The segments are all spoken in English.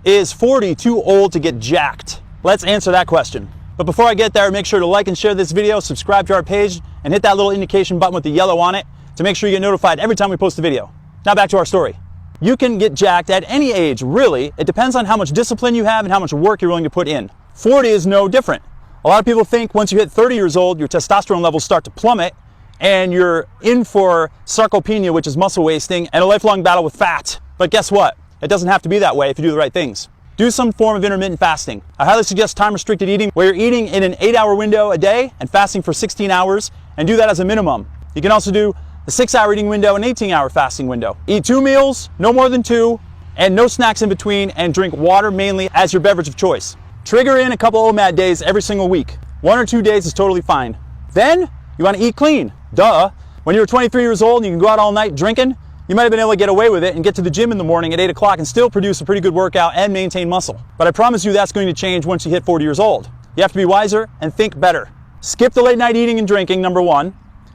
Is 40 too old to get jacked? Let's answer that question. But before I get there, make sure to like and share this video, subscribe to our page, and hit that little indication button with the yellow on it to make sure you get notified every time we post a video. Now back to our story. You can get jacked at any age, really. It depends on how much discipline you have and how much work you're willing to put in. 40 is no different. A lot of people think once you hit 30 years old, your testosterone levels start to plummet and you're in for sarcopenia, which is muscle wasting, and a lifelong battle with fat. But guess what? It doesn't have to be that way if you do the right things. Do some form of intermittent fasting. I highly suggest time-restricted eating, where you're eating in an 8-hour window a day and fasting for 16 hours, and do that as a minimum. You can also do a 6-hour eating window and 18-hour fasting window. Eat 2 meals, no more than 2, and no snacks in between, and drink water mainly as your beverage of choice. Trigger in a couple OMAD days every single week. 1 or 2 days is totally fine. Then, you want to eat clean. Duh. When you were 23 years old and you can go out all night drinking, you might have been able to get away with it and get to the gym in the morning at 8 o'clock and still produce a pretty good workout and maintain muscle. But I promise you that's going to change once you hit 40 years old. You have to be wiser and think better. Skip the late night eating and drinking, number 1.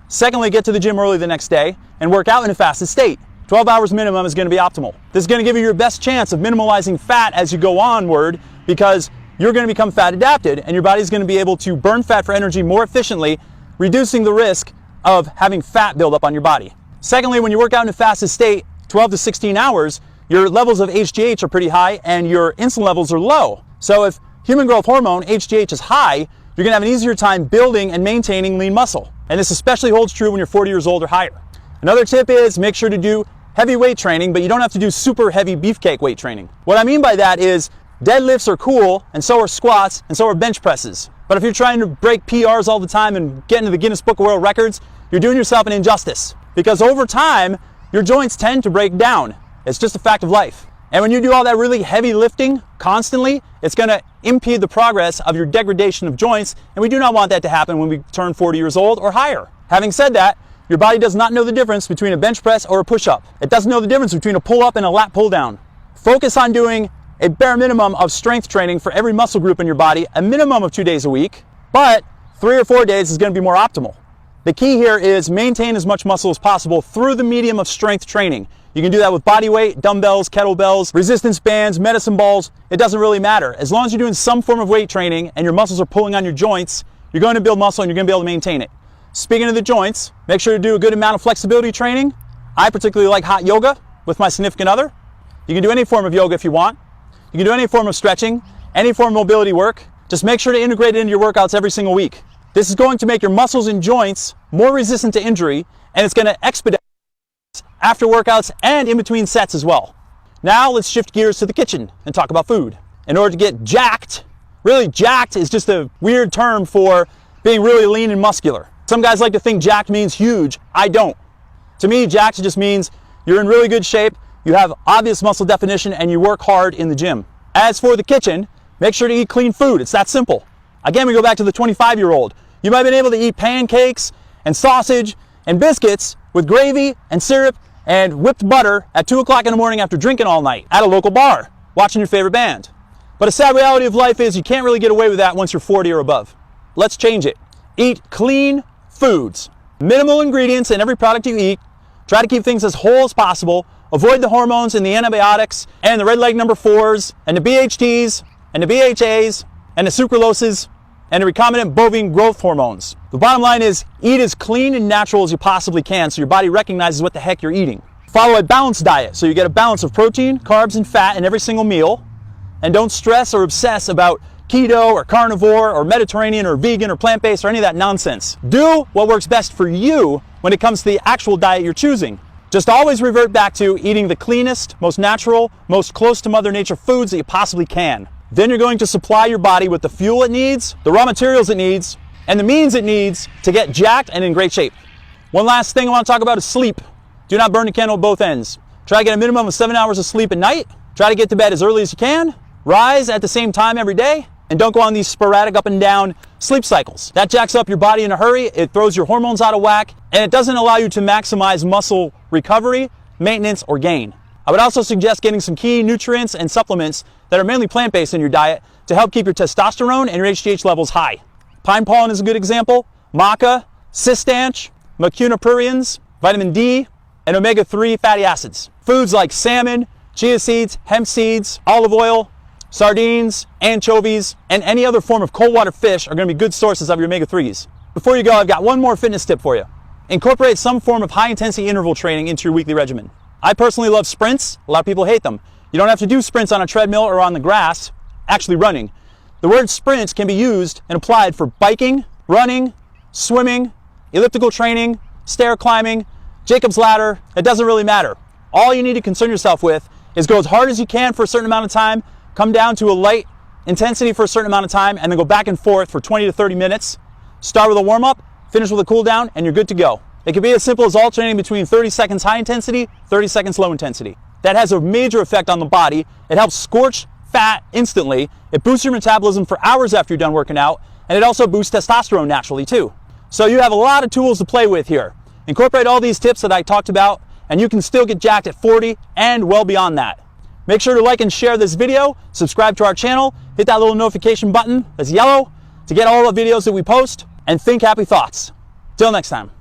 Secondly, get to the gym early the next day and work out in a fasted state. 12 hours minimum is going to be optimal. This is going to give you your best chance of minimalizing fat as you go onward, because you're going to become fat adapted and your body's going to be able to burn fat for energy more efficiently, reducing the risk of having fat build up on your body. Secondly, when you work out in a fasted state, 12 to 16 hours, your levels of HGH are pretty high and your insulin levels are low. So if human growth hormone, HGH, is high, you're going to have an easier time building and maintaining lean muscle. And this especially holds true when you're 40 years old or higher. Another tip is make sure to do heavy weight training, but you don't have to do super heavy beefcake weight training. What I mean by that is deadlifts are cool, and so are squats, and so are bench presses. But if you're trying to break PRs all the time and get into the Guinness Book of World Records, you're doing yourself an injustice. Because over time, your joints tend to break down. It's just a fact of life. And when you do all that really heavy lifting constantly, it's going to impede the progress of your degradation of joints, and we do not want that to happen when we turn 40 years old or higher. Having said that, your body does not know the difference between a bench press or a push-up. It doesn't know the difference between a pull-up and a lat pull-down. Focus on doing a bare minimum of strength training for every muscle group in your body, a minimum of 2 days a week, but 3 or 4 days is going to be more optimal. The key here is maintain as much muscle as possible through the medium of strength training. You can do that with body weight, dumbbells, kettlebells, resistance bands, medicine balls. It doesn't really matter. As long as you're doing some form of weight training and your muscles are pulling on your joints, you're going to build muscle and you're going to be able to maintain it. Speaking of the joints, make sure to do a good amount of flexibility training. I particularly like hot yoga with my significant other. You can do any form of yoga if you want. You can do any form of stretching, any form of mobility work. Just make sure to integrate it into your workouts every single week. This is going to make your muscles and joints more resistant to injury, and it's going to expedite after workouts and in between sets as well. Now let's shift gears to the kitchen and talk about food. In order to get jacked, really jacked is just a weird term for being really lean and muscular. Some guys like to think jacked means huge. I don't. To me, jacked just means you're in really good shape, you have obvious muscle definition, and you work hard in the gym. As for the kitchen, make sure to eat clean food. It's that simple. Again, we go back to the 25-year-old. You might have been able to eat pancakes and sausage and biscuits with gravy and syrup and whipped butter at 2 o'clock in the morning after drinking all night at a local bar, watching your favorite band. But a sad reality of life is you can't really get away with that once you're 40 or above. Let's change it. Eat clean foods. Minimal ingredients in every product you eat. Try to keep things as whole as possible. Avoid the hormones and the antibiotics and the red leg number 4s and the BHTs and the BHAs and the sucraloses and the recombinant bovine growth hormones. The bottom line is eat as clean and natural as you possibly can so your body recognizes what the heck you're eating. Follow a balanced diet so you get a balance of protein, carbs, and fat in every single meal. And don't stress or obsess about keto or carnivore or Mediterranean or vegan or plant-based or any of that nonsense. Do what works best for you when it comes to the actual diet you're choosing. Just always revert back to eating the cleanest, most natural, most close to Mother Nature foods that you possibly can. Then you're going to supply your body with the fuel it needs, the raw materials it needs, and the means it needs to get jacked and in great shape. One last thing I want to talk about is sleep. Do not burn the candle at both ends. Try to get a minimum of 7 hours of sleep at night. Try to get to bed as early as you can. Rise at the same time every day. And don't go on these sporadic up and down sleep cycles. That jacks up your body in a hurry. It throws your hormones out of whack. And it doesn't allow you to maximize muscle recovery, maintenance, or gain. I would also suggest getting some key nutrients and supplements that are mainly plant-based in your diet to help keep your testosterone and your HGH levels high. Pine pollen is a good example. Maca, cistanch, macunapurians, vitamin D, and omega-3 fatty acids. Foods like salmon, chia seeds, hemp seeds, olive oil, Sardines, anchovies, and any other form of cold water fish are going to be good sources of your omega-3s. Before you go, I've got one more fitness tip for you. Incorporate some form of high-intensity interval training into your weekly regimen. I personally love sprints. A lot of people hate them. You don't have to do sprints on a treadmill or on the grass, actually running. The word sprints can be used and applied for biking, running, swimming, elliptical training, stair climbing, Jacob's ladder. It doesn't really matter. All you need to concern yourself with is go as hard as you can for a certain amount of time, come down to a light intensity for a certain amount of time, and then go back and forth for 20 to 30 minutes. Start with a warm-up, finish with a cool down, and you're good to go. It can be as simple as alternating between 30 seconds high intensity, 30 seconds low intensity. That has a major effect on the body. It helps scorch fat instantly. It boosts your metabolism for hours after you're done working out, and it also boosts testosterone naturally too. So you have a lot of tools to play with here. Incorporate all these tips that I talked about, and you can still get jacked at 40 and well beyond that. Make sure to like and share this video, subscribe to our channel, hit that little notification button that's yellow to get all the videos that we post, and think happy thoughts. Till next time.